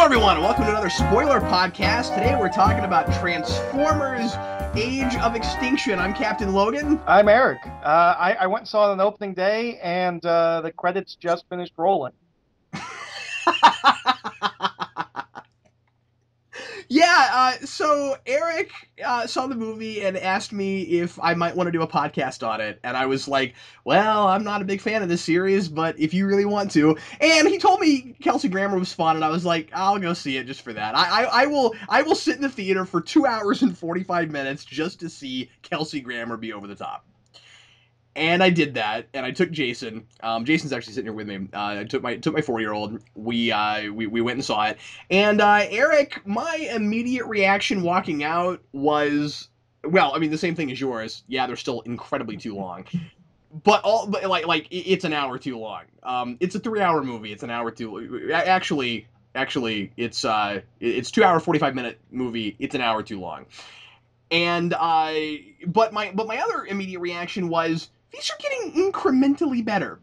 everyone, welcome to another spoiler podcast. Today we're talking about Transformers Age of Extinction. I'm Captain Logan. I'm Eric. I went and saw it on opening day, and the credits just finished rolling. So Eric saw the movie and asked me if I might want to do a podcast on it, and I was like, well, I'm not a big fan of this series, but if you really want to. And he told me Kelsey Grammer was fun, and I was like, I'll go see it just for that. I will sit in the theater for 2 hours and 45 minutes just to see Kelsey Grammer be over the top. And I did that, and I took Jason. Jason's actually sitting here with me. I took my 4-year-old. We went and saw it. And Eric, my immediate reaction walking out was, well, I mean, the same thing as yours. Yeah, they're still incredibly too long, but it's an hour too long. It's a 3-hour movie. It's an hour too. Actually, it's 2 hour 45-minute movie. It's an hour too long. And but my other immediate reaction was, these are getting incrementally better.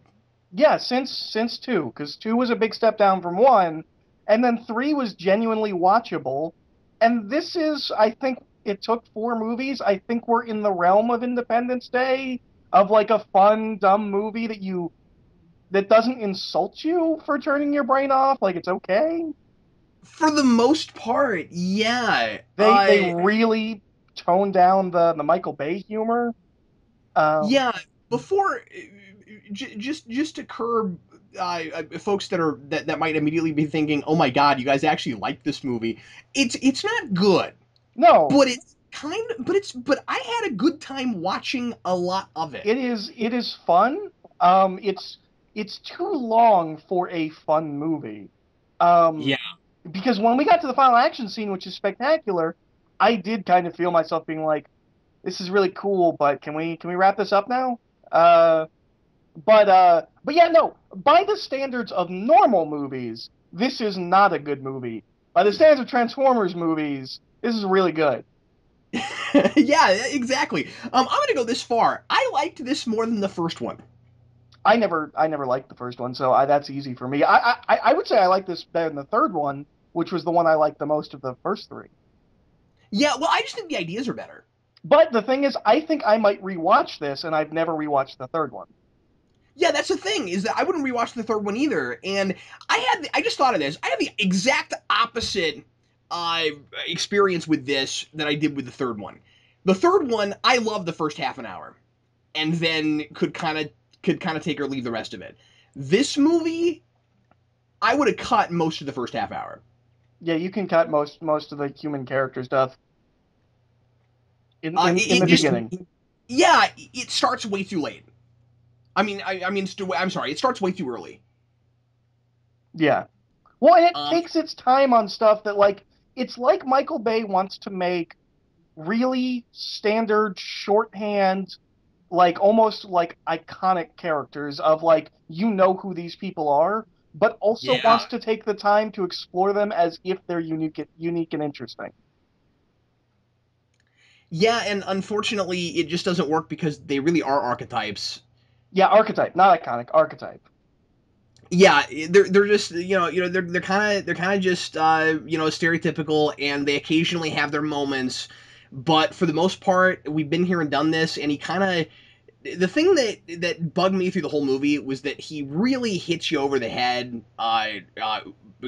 Yeah, since 2, because 2 was a big step down from 1, and then 3 was genuinely watchable. And this is, I think it took 4 movies. I think we're in the realm of Independence Day, of like a fun, dumb movie that doesn't insult you for turning your brain off. Like, it's okay. For the most part, yeah. They really toned down the Michael Bay humor. Yeah, before just to curb folks that might immediately be thinking, oh my god, you guys actually like this movie. It's not good. No, but but I had a good time watching a lot of it. It is fun. It's too long for a fun movie. Yeah. Because when we got to the final action scene, which is spectacular, I did kind of feel myself being like, this is really cool, but can we wrap this up now? But yeah, no. By the standards of normal movies, this is not a good movie. By the standards of Transformers movies, this is really good. Yeah, exactly. I'm gonna go this far. I liked this more than the first one. I never liked the first one, so that's easy for me. I would say I like this better than the third one, which was the one I liked the most of the first 3. Yeah, well, I just think the ideas are better. But the thing is, I think I might rewatch this, and I've never rewatched the third one. Yeah, that's the thing, is that I wouldn't rewatch the third one either. And I just thought of this. I had the exact opposite experience with this that I did with the third one. The third one, I loved the first half an hour, and then could kind of take or leave the rest of it. This movie, I would have cut most of the first half hour. Yeah, you can cut most of the human character stuff in the beginning. Yeah, it starts way too late. I'm sorry, it starts way too early. Yeah. Well, and it takes its time on stuff that, like, it's like Michael Bay wants to make really standard shorthand, like, almost like iconic characters of, like, you know who these people are, but also wants to take the time to explore them as if they're unique and interesting. Yeah, and unfortunately, it just doesn't work because they really are archetypes. Yeah, archetype, not iconic, archetype. Yeah, they're just they're kind of just stereotypical, and they occasionally have their moments, but for the most part, we've been here and done this. And he kind of, the thing that bugged me through the whole movie was that he really hits you over the head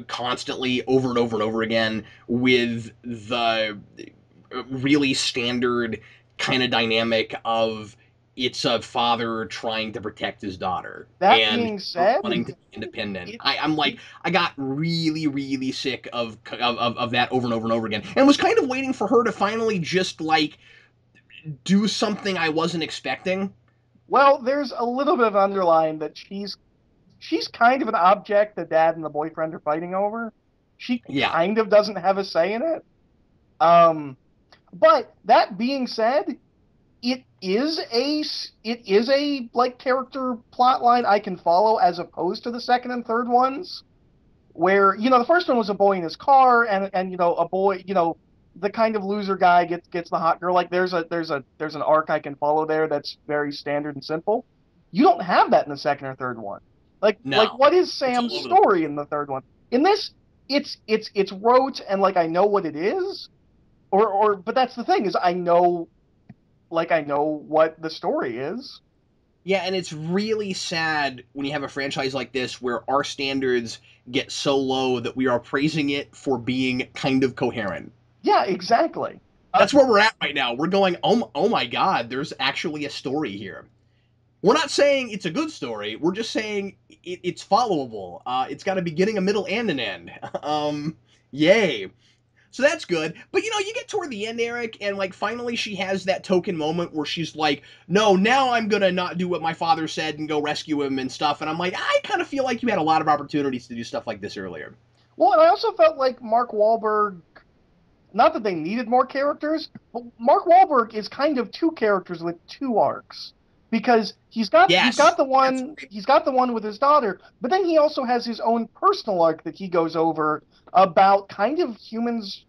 constantly, over and over and over again, with the really standard kind of dynamic of, it's a father trying to protect his daughter. That and being said, wanting to be independent. I got really, really sick of that over and over and over again, and was kind of waiting for her to finally just, like, do something I wasn't expecting. Well, there's a little bit of underline that she's kind of an object the dad and the boyfriend are fighting over. She kind of doesn't have a say in it. But that being said, it is a like character plot line I can follow, as opposed to the second and third ones, where the first one was a boy in his car, and a boy, the kind of loser guy gets the hot girl. Like there's an arc I can follow there that's very standard and simple. You don't have that in the second or third one. Like what is Sam's story in the third one? In this, it's rote and like I know what it is, or but that's the thing is I know what the story is. Yeah, and it's really sad when you have a franchise like this where our standards get so low that we are praising it for being kind of coherent. Yeah, exactly. That's where we're at right now. We're going, oh my God, there's actually a story here. We're not saying it's a good story. We're just saying it's followable. It's got a beginning, a middle, and an end. Yay. So that's good. But you get toward the end, Eric, and like finally she has that token moment where she's like, "No, now I'm gonna not do what my father said and go rescue him and stuff." And I'm like, I kind of feel like you had a lot of opportunities to do stuff like this earlier. Well, and I also felt like Mark Wahlberg. Not that they needed more characters, but Mark Wahlberg is kind of two characters with two arcs because Yes, absolutely. he's got the one with his daughter, but then he also has his own personal arc that he goes over about kind of humans'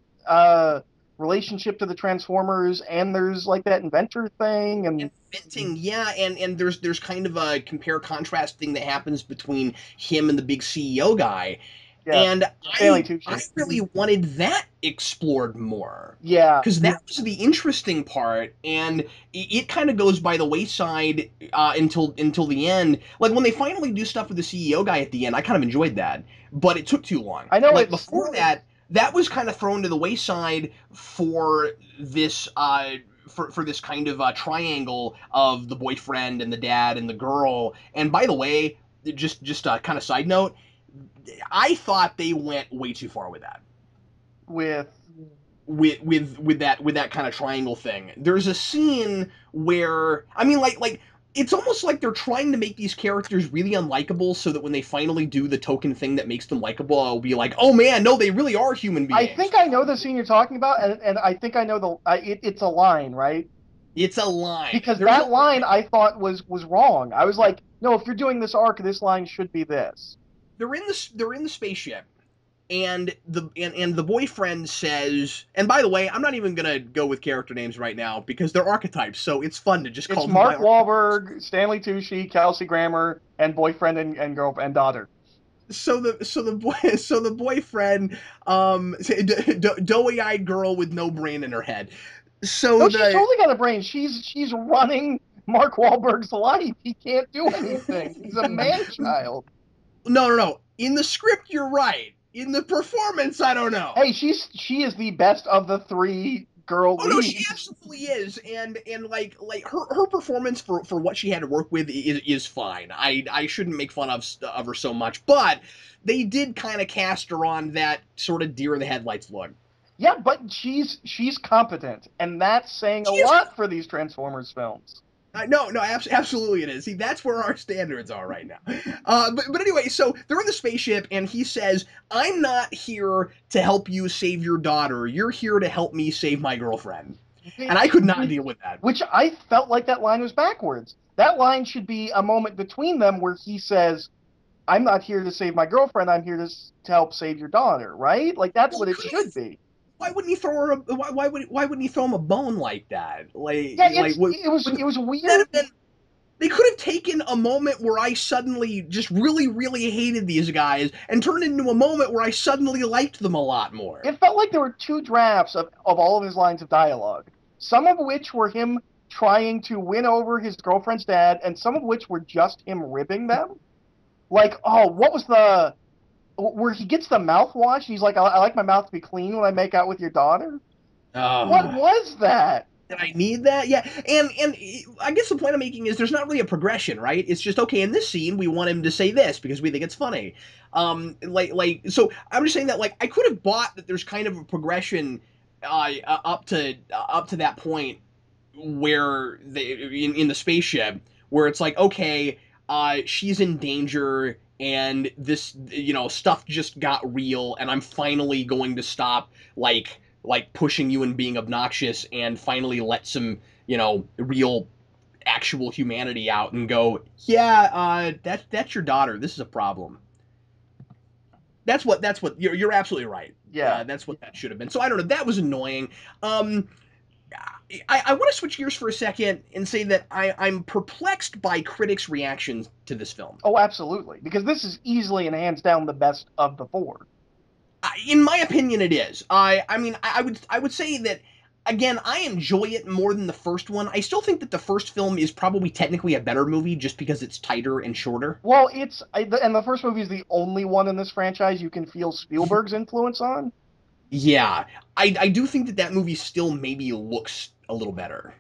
relationship to the Transformers, and there's like that inventor thing, and Inventing, yeah, and there's kind of a compare contrast thing that happens between him and the big CEO guy, yeah, and Stanley I Tucci. really wanted that explored more Yeah, because that was the interesting part, and it kind of goes by the wayside until the end. Like when they finally do stuff with the CEO guy at the end, I kind of enjoyed that, but it took too long. I know Like it's before that, that was kind of thrown to the wayside for this for this kind of triangle of the boyfriend and the dad and the girl. And by the way, just a kind of side note, I thought they went way too far with that. with With that kind of triangle thing. There's a scene where I mean like it's almost like they're trying to make these characters really unlikable so that when they finally do the token thing that makes them likable, I'll be like, "Oh man, no, they really are human I beings." think I know the scene you're talking about, and I think I know it's a line, right? It's a line. Because There's a that line line. I thought was wrong. I was like, no, if you're doing this arc, this line should be this. They're in the spaceship and the boyfriend says, and by the way, I'm not even gonna go with character names right now because they're archetypes, so it's fun to just It's call them by Mark archetypes. Wahlberg, Stanley Tucci, Kelsey Grammer, and boyfriend and girl and daughter. So the boyfriend, doughy-eyed girl with no brain in her head. So No, she's the totally got a brain. She's running Mark Wahlberg's life. He can't do anything. He's a man child. no, in the script you're right. In the performance, I don't know. Hey, she is the best of the three girl Oh no, she leads. absolutely is, and like her performance for what she had to work with is fine. I shouldn't make fun of her so much, but they did kind of cast her on that sort of deer in the headlights look. Yeah, but she's competent, and that's saying a She is. lot for these Transformers films. No, absolutely it is. See, that's where our standards are right now. But anyway, so they're in the spaceship, and he says, "I'm not here to help you save your daughter. You're here to help me save my girlfriend." And I could not deal with that. Which I felt like that line was backwards. That line should be a moment between them where he says, "I'm not here to save my girlfriend. I'm here to help save your daughter." Right? Like that's Well, what it should be. why wouldn't he throw her? Why wouldn't he throw him a bone like that? Yeah, Wouldn't it was that weird. have been? They could have taken a moment where I suddenly just really hated these guys and turned it into a moment where I suddenly liked them a lot more. It felt like there were two drafts of all of his lines of dialogue. Some of which were him trying to win over his girlfriend's dad, and some of which were just him ribbing them. Like, oh, what was the where he gets the mouthwash? He's like, I like my mouth to be clean when I make out with your daughter. What Oh, was that? did I need that? Yeah, and I guess the point I'm making is there's not really a progression, right? It's just okay. In this scene, we want him to say this because we think it's funny. So I'm just saying that like I could have bought that there's kind of a progression up to that point where they in the spaceship where it's like okay, she's in danger and this stuff just got real and I'm finally going to stop pushing you and being obnoxious and finally let some real actual humanity out and go yeah that's your daughter, this is a problem. That's what you're absolutely right. Yeah. That's what that should have been. So I don't know, that was annoying. um I want to switch gears for a second and say that I'm perplexed by critics' reactions to this film. Oh, absolutely. Because this is easily and hands down the best of the four. In my opinion, it is. I mean, I would say that again. I enjoy it more than the first one. I still think that the first film is probably technically a better movie just because it's tighter and shorter. Well, and the first movie is the only one in this franchise you can feel Spielberg's influence on. Yeah, I do think that that movie still maybe looks a little better,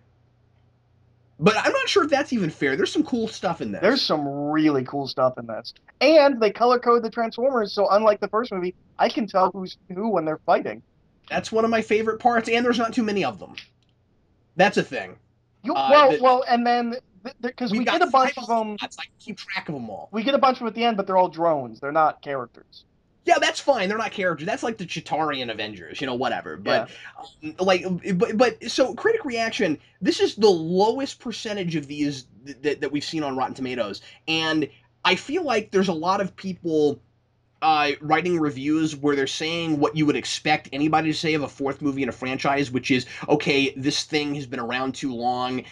but I'm not sure if that's even fair. There's some cool stuff in There's this. some really cool stuff in this. And they color code the Transformers, so unlike the first movie, I can tell who's who when they're fighting. That's one of my favorite parts, and there's not too many of them. That's a thing. You well, That well, and then because we've we get got a bunch five of them, slots. I can keep track of them all. we get a bunch of them at the end, but they're all drones. They're not characters. Yeah, that's fine. They're not characters. That's like the Chitarian Avengers, whatever. Yeah. So critic reaction. This is the lowest percentage of these that we've seen on Rotten Tomatoes, and I feel like there's a lot of people writing reviews where they're saying what you would expect anybody to say of a fourth movie in a franchise, which is, okay, this thing has been around too long,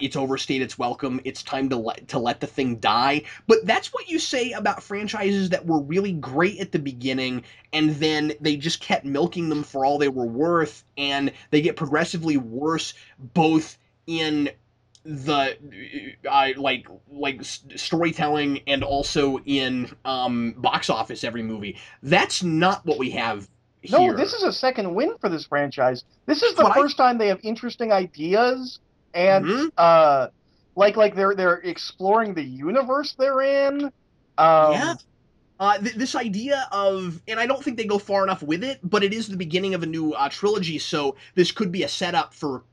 it's overstayed its welcome, it's time to let the thing die. But that's what you say about franchises that were really great at the beginning, and then they just kept milking them for all they were worth, and they get progressively worse, both in the storytelling and also in box office every movie. That's not what we have No, here. this is a second win for this franchise. This is That's the what I. first time they have interesting ideas and Mhm. like they're exploring the universe they're in. Yeah. Um, This idea of, and I don't think they go far enough with it, but it is the beginning of a new trilogy, so this could be a setup for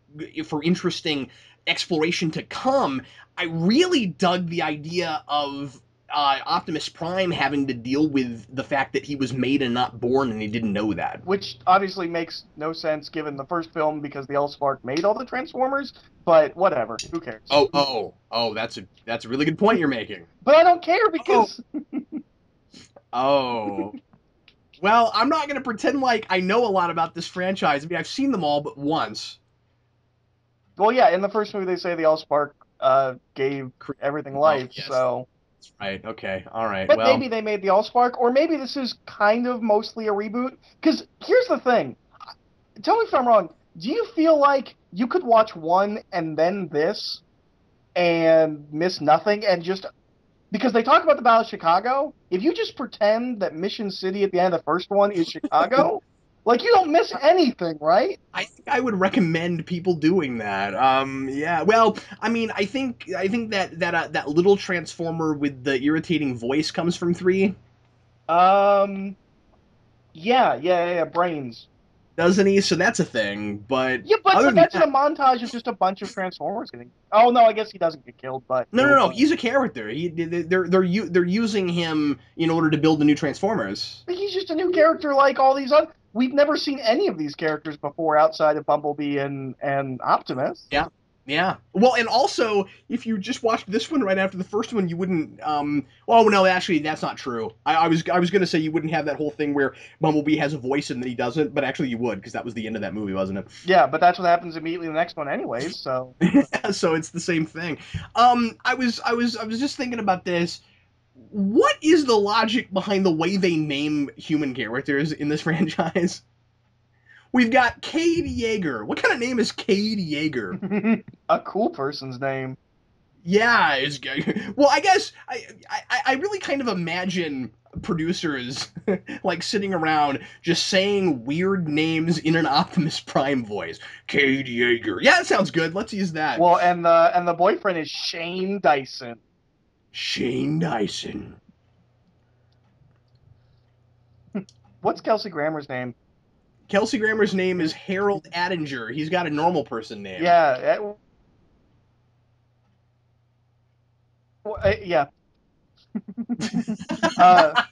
interesting exploration to come. I really dug the idea of Optimus Prime having to deal with the fact that he was made and not born, and he didn't know that. which obviously makes no sense given the first film because the L-Spark made all the Transformers, but whatever, who cares? Oh, that's a really good point you're making. But I don't care Oh, because oh. Well, I'm not gonna pretend like I know a lot about this franchise. I mean, I've seen them all but once. well, yeah, in the first movie they say the L-Spark gave everything Oh, life, yes, so that's right. Okay, all right. but Well, maybe they made the Allspark, or maybe this is kind of mostly a reboot. Because here's the thing. Tell me if I'm wrong. Do you feel like you could watch one and then this and miss nothing and just because they talk about the Battle of Chicago, if you just pretend that Mission City at the end of the first one is Chicago, like you don't miss anything, right? I think I would recommend people doing that. Yeah. Well, I mean, I think that little transformer with the irritating voice comes from three, Um, yeah, brains. doesn't he? So that's a thing. But Yeah, other but than that's in a that, montage of just a bunch of Transformers getting. Oh no, I guess he doesn't get killed, but no, it no, was. no. He's a character. They're using him in order to build the new Transformers. He's just a new character like all these other. We've never seen any of these characters before outside of Bumblebee and Optimus. Yeah. Yeah. Well, and also, if you just watched this one right after the first one, you wouldn't. Well, no, actually, that's not true. I was gonna say you wouldn't have that whole thing where Bumblebee has a voice and then he doesn't, but actually you would because that was the end of that movie, wasn't Yeah, but that's what happens immediately in the next one, anyways. So it? So it's the same thing. I was just thinking about this. What is the logic behind the way they name human characters in this franchise? We've got Cade Yeager. What kind of name is Cade Yeager? a cool person's name. Yeah, it's well. I guess I really kind of imagine producers like sitting around just saying weird names in an Optimus Prime voice. Cade Yeager. Yeah, that sounds good. Let's use that. Well, and the boyfriend is Shane Dyson. Shane Dyson. What's Kelsey Grammer's name? Kelsey Grammer's name is Harold Attinger. He's got a normal person name. Yeah, yeah. uh,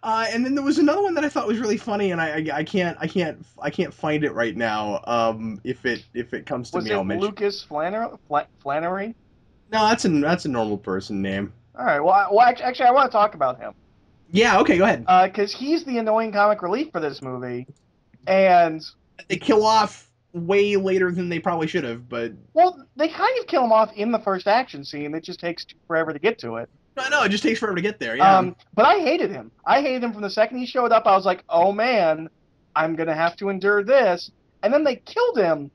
And then there was another one that I thought was really funny, and I can't find it right now. If it comes to was me, it I'll mention. Lucas Flannery? No, that's a normal person name. All right. Well, actually, I want to talk about him. Yeah, okay, go ahead. Because he's the annoying comic relief for this movie, and They kill off way later than they probably should have, but well, they kind of kill him off in the first action scene. It just takes forever to get to it. I know, it just takes forever to get there, yeah. But I hated him. I hated him from the second he showed up. I was like, oh man, I'm gonna have to endure this. And then they killed him,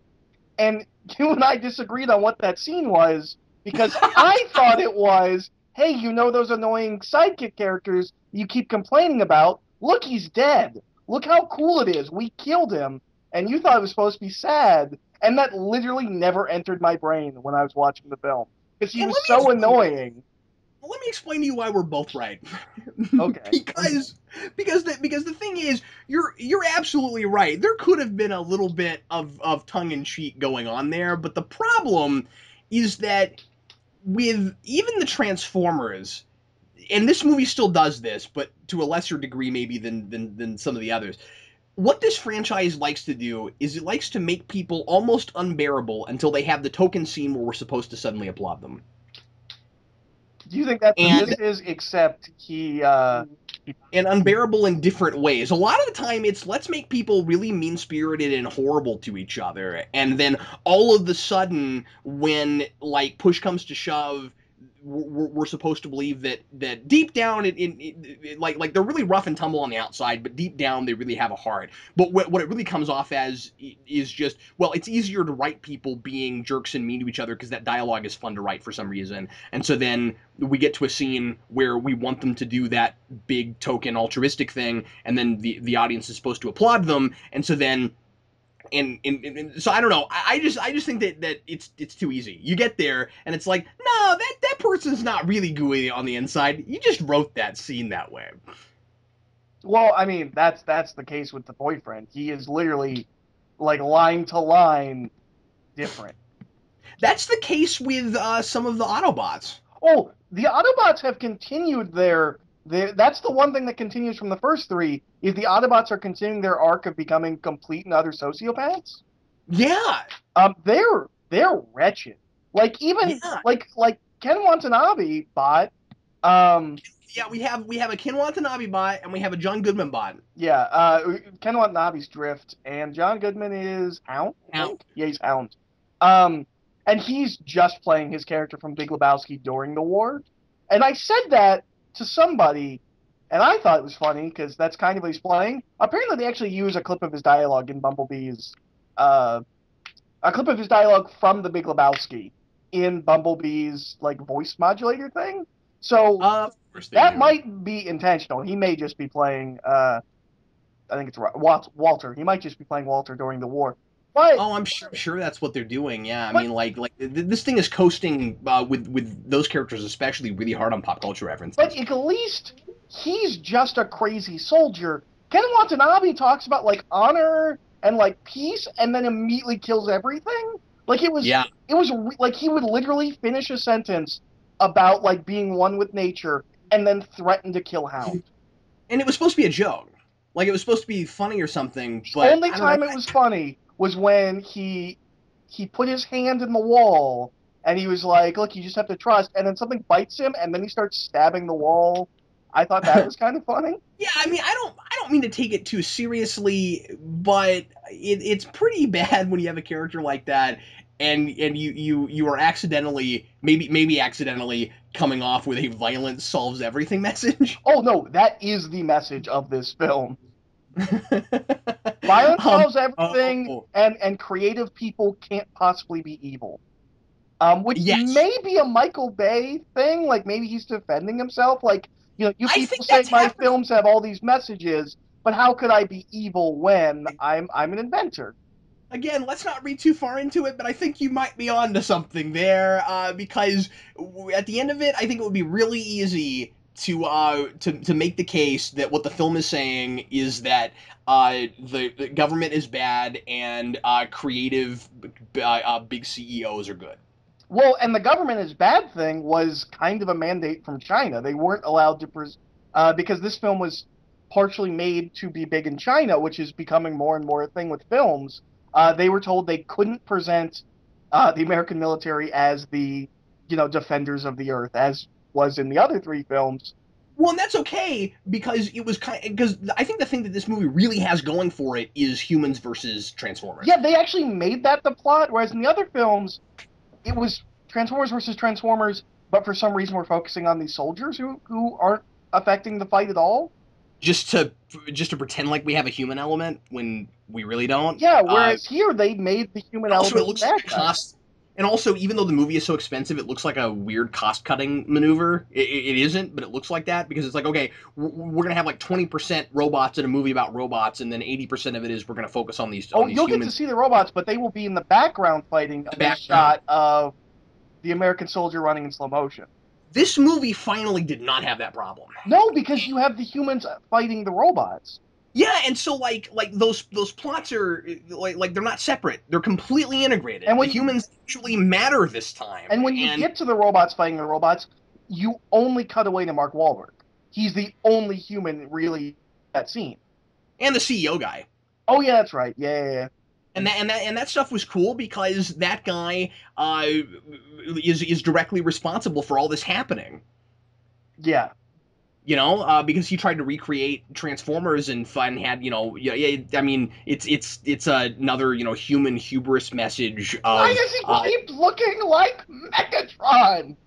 and you and I disagreed on what that scene was because I thought it was, hey, you know those annoying sidekick characters you keep complaining about? Look, he's dead. Look how cool it is. We killed him. And you thought it was supposed to be sad. And that literally never entered my brain when I was watching the film because he And was so annoying. let me explain to you why we're both right. Okay. Because the thing is, you're absolutely right. There could have been a little bit of tongue in cheek going on there, but the problem is that with even the Transformers, and this movie still does this, but to a lesser degree maybe than some of the others. What this franchise likes to do is it likes to make people almost unbearable until they have the token scene where we're supposed to suddenly applaud them. Do you think that's what And this is? Except and unbearable in different ways. A lot of the time, it's let's make people really mean spirited and horrible to each other, and then all of the sudden, when like push comes to shove, we're supposed to believe that deep down, like they're really rough and tumble on the outside, but deep down they really have a heart. But what it really comes off as is just, well, it's easier to write people being jerks and mean to each other because that dialogue is fun to write for some reason, and so then we get to a scene where we want them to do that big token altruistic thing, and then the audience is supposed to applaud them, and so then and so I don't know. I just think that it's too easy. You get there and it's like, no, that person's not really gooey on the inside. You just wrote that scene that way. well, I mean, that's the case with the boyfriend. He is literally like line to line different. That's the case with some of the Autobots. Oh, the Autobots have continued that's the one thing that continues from the first three is the Autobots are continuing their arc of becoming complete and utter sociopaths. Yeah, They're wretched. Like even yeah, like Ken Watanabe bot. Um, yeah. We have a Ken Watanabe bot and we have a John Goodman bot. yeah. Ken Watanabe's Drift and John Goodman is Hound. I Now, think. Yeah, he's Hound. Um, and he's just playing his character from Big Lebowski during the war. And I said that to somebody, and I thought it was funny because that's kind of what he's playing. Apparently, they actually use a clip of his dialogue in Bumblebee's, uh, a clip of his dialogue from The Big Lebowski in Bumblebee's like voice modulator thing. So of course they that do. might be intentional. He may just be playing. I think it's Walter. He might just be playing Walter during the war. But Oh, I'm sure that's what they're doing. Yeah, I but mean, this thing is coasting with those characters, especially really hard on pop culture but references. at least he's just a crazy soldier. Ken Watanabe talks about like honor and like peace, and then immediately kills everything. Like Yeah, like he would literally finish a sentence about like being one with nature, and then threaten to kill Hound. and it was supposed to be a joke, like it was supposed to be funny or something, The but only I don't know. time it was funny was when he put his hand in the wall and he was like, "Look, you just have to trust." And then something bites him, and then he starts stabbing the wall. I thought that was kind of funny. Yeah, I mean, I don't mean to take it too seriously, but it's pretty bad when you have a character like that, and you are accidentally, maybe accidentally coming off with a violence solves everything message. Oh no, that is the message of this film. Violence solves everything, oh, and creative people can't possibly be evil. Which yes, may be a Michael Bay thing. Like maybe he's defending himself. Like you I people think say that's my happened. films have all these messages, but how could I be evil when I'm an inventor? Again, let's not read too far into it, but I think you might be onto something there, because at the end of it, I think it would be really easy to make the case that what the film is saying is that the government is bad and creative big CEOs are good. Well, and the government is bad thing was kind of a mandate from China. They weren't allowed to because this film was partially made to be big in China, which is becoming more and more a thing with films. They were told they couldn't present the American military as the defenders of the earth, as was in the other three films. Well, and that's okay because it was because I think the thing that this movie really has going for it is humans versus Transformers. Yeah, they actually made that the plot, whereas in the other films it was Transformers versus Transformers, but for some reason we're focusing on these soldiers who aren't affecting the fight at all. just to just to pretend like we have a human element when we really don't. Yeah, whereas here they made the human And also, it element the looks like bad a guy. cost. And also, even though the movie is so expensive, it looks like a weird cost-cutting maneuver. It isn't, but it looks like that because it's like, okay, we're gonna have like 20% robots in a movie about robots, and then 80% of it is we're gonna focus on Oh, these you'll get to humans see the robots, but they will be in the background fighting in the a background. shot of the American soldier running in slow motion. This movie finally did not have that problem. No, because you have the humans fighting the robots. Yeah, and so like those plots are like they're not separate. They're completely integrated. And The when you humans actually matter this time, and when you and get to the robots fighting the robots, you only cut away to Mark Wahlberg. He's the only human really in that scene. and the CEO guy. Oh yeah, that's right. Yeah. And that stuff was cool because that guy is directly responsible for all this happening. Yeah. Because he tried to recreate Transformers and fun had yeah. I mean, it's another human hubris message Why of does he keep looking like Megatron?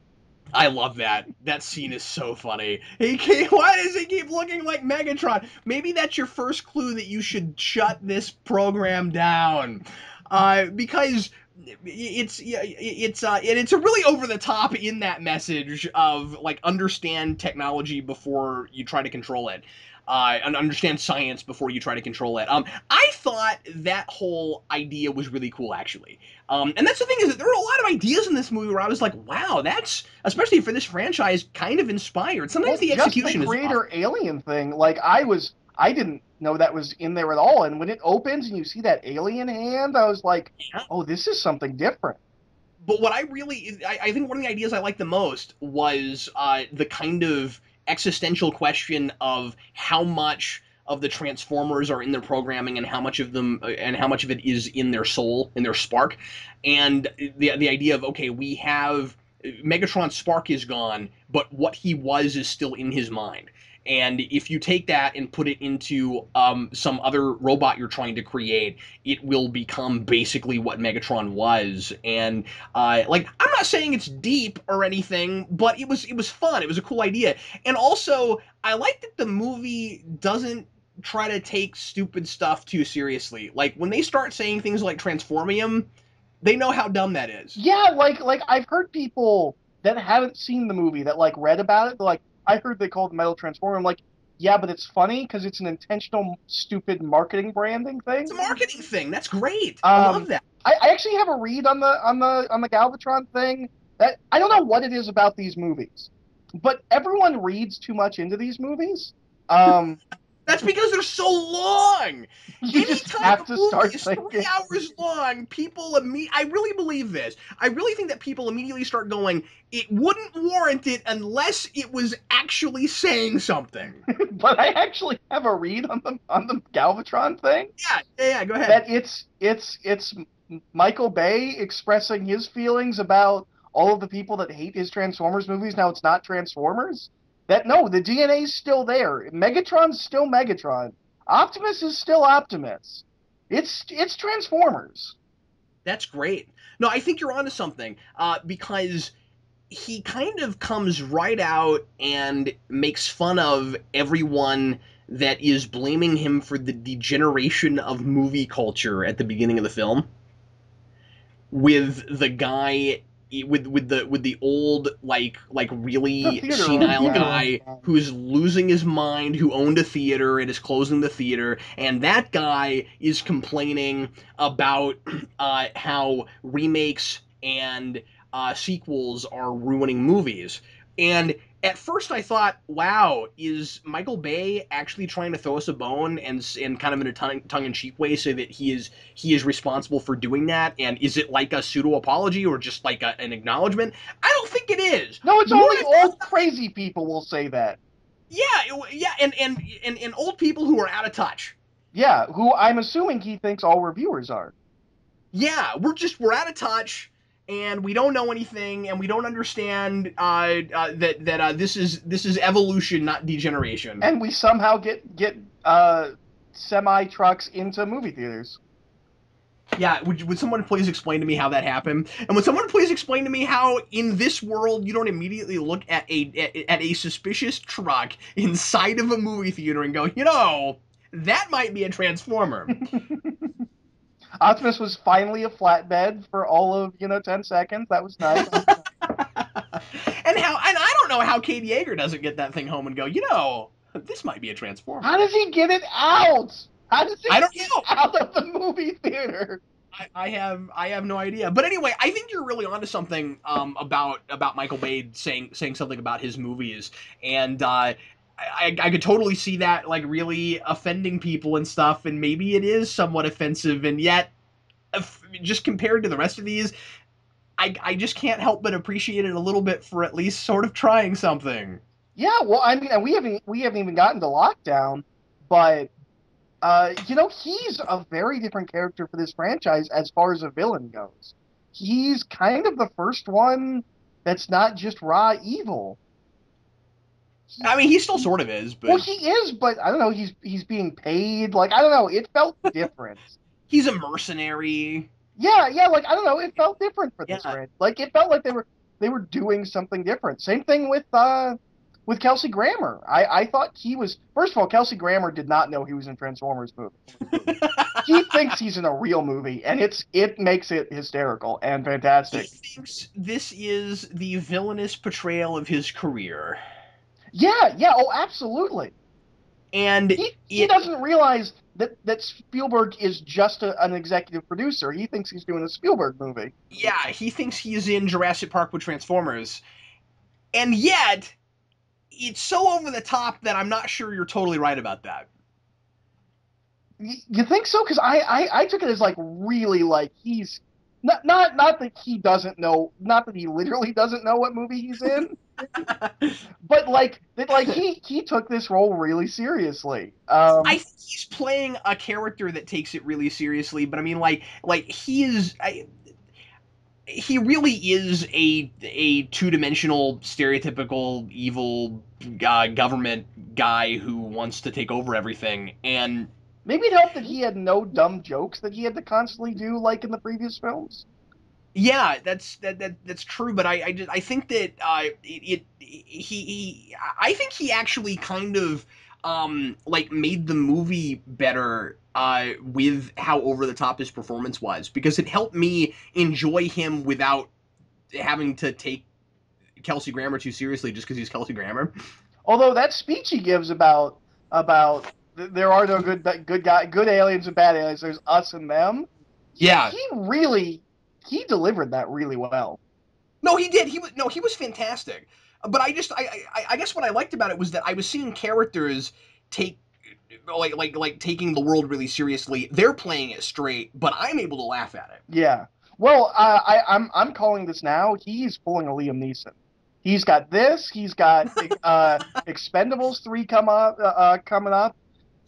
I love that. That scene is so funny. Why does he keep looking like Megatron? Maybe that's your first clue that you should shut this program down, because it's a really over the top in that message of like understand technology before you try to control it. And understand science before you try to control it. I thought that whole idea was really cool, actually. And that's the thing is that there were a lot of ideas in this movie where I was like, wow, that's especially for this franchise kind of inspired. Sometimes Well, the just the execution is off. creator alien thing, like I didn't know that was in there at all. And when it opens and you see that alien hand, I was like, Yeah. oh, this is something different. But what I think one of the ideas I liked the most was the kind of existential question of how much of the Transformers are in their programming and how much of them and how much of it is in their soul, in their spark, and the idea of okay, we have Megatron's spark is gone, but what he was is still in his mind. And if you take that and put it into some other robot you're trying to create, it will become basically what Megatron was. And I'm not saying it's deep or anything, but it was fun. It was a cool idea. And also, I like that the movie doesn't try to take stupid stuff too seriously. Like when they start saying things like Transformium, they know how dumb that is. Yeah, like I've heard people that haven't seen the movie that like read about it. They're like, I heard they called Metal Transformer. I'm like, yeah, but it's funny because it's an intentional, stupid marketing branding It's thing. a marketing thing. That's great. I love Um, that. I actually have a read on the Galvatron thing that I don't know what it is about these movies, but everyone reads too much into these movies. Um, That's because they're so long. you just Anytime have a to movie start is three thinking. hours long, I really believe this. I really think that people immediately start going, it wouldn't warrant it unless it was actually saying something. But I actually have a read on the Galvatron thing Yeah, go ahead. that it's Michael Bay expressing his feelings about all of the people that hate his Transformers movies. Now it's not Transformers. That no, the DNA is still there. Megatron's still Megatron. Optimus is still Optimus. It's Transformers. That's great. No, I think you're onto something, because he kind of comes right out and makes fun of everyone that is blaming him for the degeneration of movie culture at the beginning of the film, with the guy with the old like The really theater owner, senile yeah. guy who's losing his mind, who owned a theater and is closing the theater, and that guy is complaining about how remakes and sequels are ruining movies. And at first I thought, wow, is Michael Bay actually trying to throw us a bone and kind of in a tongue-in-cheek way say that he is responsible for doing that? And is it like a pseudo apology or just like an acknowledgement? I don't think it is. No, it's The more only I thought old about crazy people will say that. yeah, yeah, and old people who are out of touch. Yeah, who I'm assuming he thinks all reviewers are. Yeah, we're out of touch, and we don't know anything, and we don't understand that this is evolution, not degeneration. And we somehow get semi trucks into movie theaters. Yeah, would someone please explain to me how that happened? And would someone please explain to me how, in this world, you don't immediately look at a suspicious truck inside of a movie theater and go, that might be a transformer. Optimus was finally a flatbed for all of 10 seconds. That was nice. And I don't know how Katie Yeager doesn't get that thing home and go, this might be a transformer. How does he get it out? How does I he don't get know. out of the movie theater? I have no idea. But anyway, I think you're really onto something about Michael Bay saying something about his movies, and I could totally see that like really offending people and stuff, and maybe it is somewhat offensive, and yet just compared to the rest of these, I just can't help but appreciate it a little bit for at least sort of trying something. Yeah, well, I mean, and we haven't even gotten to Lockdown, but he's a very different character for this franchise as far as a villain goes. He's kind of the first one that's not just raw evil. I mean, he still sort of is, Well, but he is, but I don't know. He's being paid. Like I don't know. It felt different. he's a mercenary. Yeah, yeah. Like I don't know. It felt different for this Yeah, rant. Like it felt like they were doing something different. Same thing with Kelsey Grammer. I thought he was first of all. Kelsey Grammer did not know he was in Transformers movie. He thinks he's in a real movie, and it makes it hysterical and he fantastic. thinks this is the villainous portrayal of his career, Yeah, yeah. Oh, absolutely. and He it doesn't realize that Spielberg is just an executive producer. He thinks he's doing a Spielberg movie. yeah, he thinks he's in Jurassic Park with Transformers, and yet it's so over the top that I'm not sure you're totally right about that. You think so? Because I took it as like really like he's not that he doesn't know, not that he literally doesn't know what movie he's in, but like that like he took this role really seriously. I think he's playing a character that takes it really seriously, but I mean, like he really is a two-dimensional, stereotypical evil government guy who wants to take over everything, and Maybe it helped that he had no dumb jokes that he had to constantly do like in the previous films. yeah, that's true. But I think that I think he actually kind of like made the movie better with how over the top his performance was, because it helped me enjoy him without having to take Kelsey Grammer too seriously just because he's Kelsey Grammer. Although that speech he gives about there are no good aliens and bad aliens. There's us and them. Yeah. He really he delivered that really well. No, he did. He was fantastic. But I guess what I liked about it was that I was seeing characters take like taking the world really seriously. They're playing it straight, but I'm able to laugh at it. Yeah. Well, I'm calling this now. He's pulling a Liam Neeson. He's got this. He's got Expendables 3 coming up.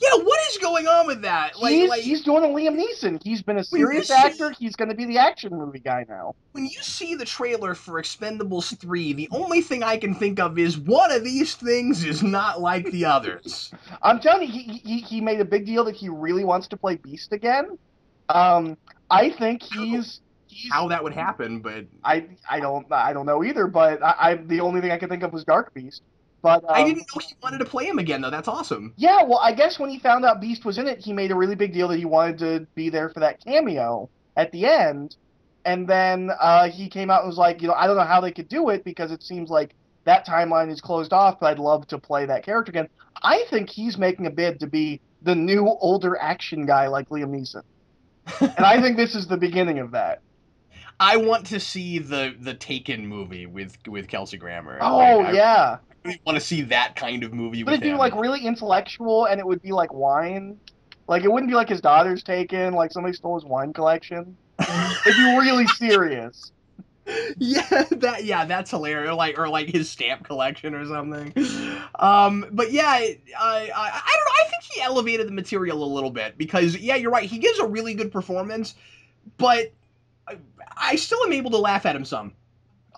Yeah, what is going on with that? He's doing a Liam Neeson. He's been a when you serious see actor. He's going to be the action movie guy now. when you see the trailer for Expendables 3, the only thing I can think of is one of these things is not like the others. I'm telling you, he made a big deal that he really wants to play Beast again. I think he's How that would happen, but I don't know either. But I the only thing I could think of was Dark Beast. But I didn't know he wanted to play him again though. That's awesome. yeah, well, I guess when he found out Beast was in it, he made a really big deal that he wanted to be there for that cameo at the end. And then he came out and was like, I don't know how they could do it because it seems like that timeline is closed off, but I'd love to play that character again. I think he's making a bid to be the new older action guy like Liam Neeson. And I think this is the beginning of that. I want to see the Taken movie with Kelsey Grammer. Oh, yeah. I really want to see that kind of movie But with it'd be him. like really intellectual and it would be like wine. Like it wouldn't be like his daughter's taken, like somebody stole his wine collection. It'd be really serious. That's hilarious. Or like his stamp collection or something. But yeah, I don't know. I think he elevated the material a little bit because yeah, you're right. He gives a really good performance, but I still am able to laugh at him some.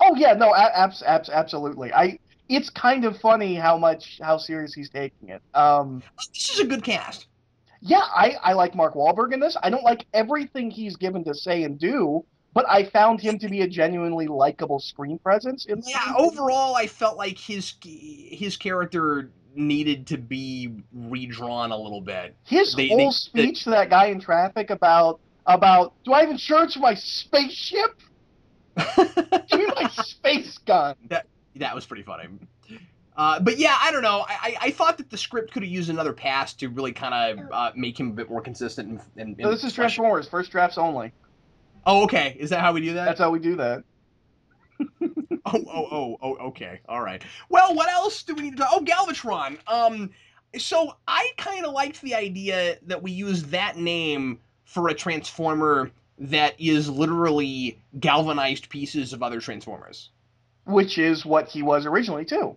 Oh yeah, no, absolutely. It's kind of funny how serious he's taking it. This is a good cast. Yeah, I like Mark Wahlberg in this. I don't like everything he's given to say and do, but I found him to be a genuinely likable screen presence in this Yeah, movie. overall, I felt like his character needed to be redrawn a little bit. His whole speech to that guy in traffic about do I have insurance for my spaceship? Give me my space gun. that that was pretty funny. But yeah, I don't know. I thought that the script could have used another pass to really kind of make him a bit more consistent So this is Transformers, first drafts only. Oh, okay. Is that how we do that? That's how we do that. Okay. All right. Well, what else do we need to talk? Oh, Galvatron. So I kind of liked the idea that we use that name for a Transformer that is literally galvanized pieces of other Transformers. Which is what he was originally too.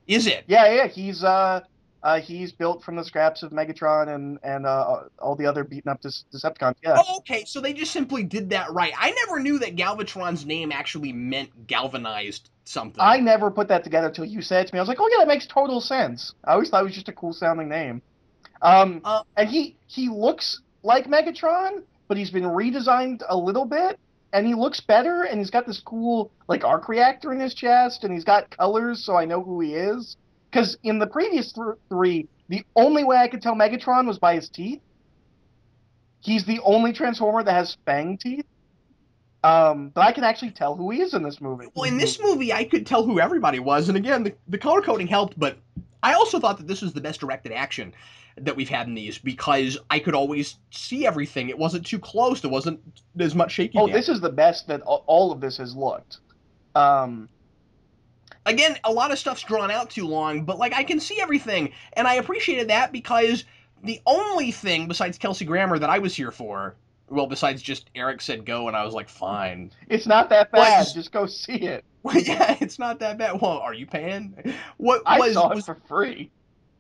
Is it? Yeah. He's built from the scraps of Megatron and all the other beaten up Decepticons. Yeah. Oh, okay. So they just simply did that right. I never knew that Galvatron's name actually meant galvanized something. I never put that together until you said it to me. I was like, oh yeah, that makes total sense. I always thought it was just a cool sounding name. And he looks like Megatron, but he's been redesigned a little bit, and he looks better, and he's got this cool like arc reactor in his chest, and he's got colors, so I know who he is. Because in the previous three, the only way I could tell Megatron was by his teeth. He's the only Transformer that has fang teeth. But I can actually tell who he is in this movie. Well, in this movie, I could tell who everybody was, and again, the color coding helped, but I also thought that this was the best directed action that we've had in these because I could always see everything. It wasn't too close. There wasn't as much shaky. Oh, this is the best that all of this has looked. Again, a lot of stuff's drawn out too long, but like I can see everything, and I appreciated that because the only thing besides Kelsey Grammer that I was here for, well, besides just Eric said go, and I was like, fine. It's not that bad. Just go see it. Well, yeah, it's not that bad. Well, are you paying? I saw it for free.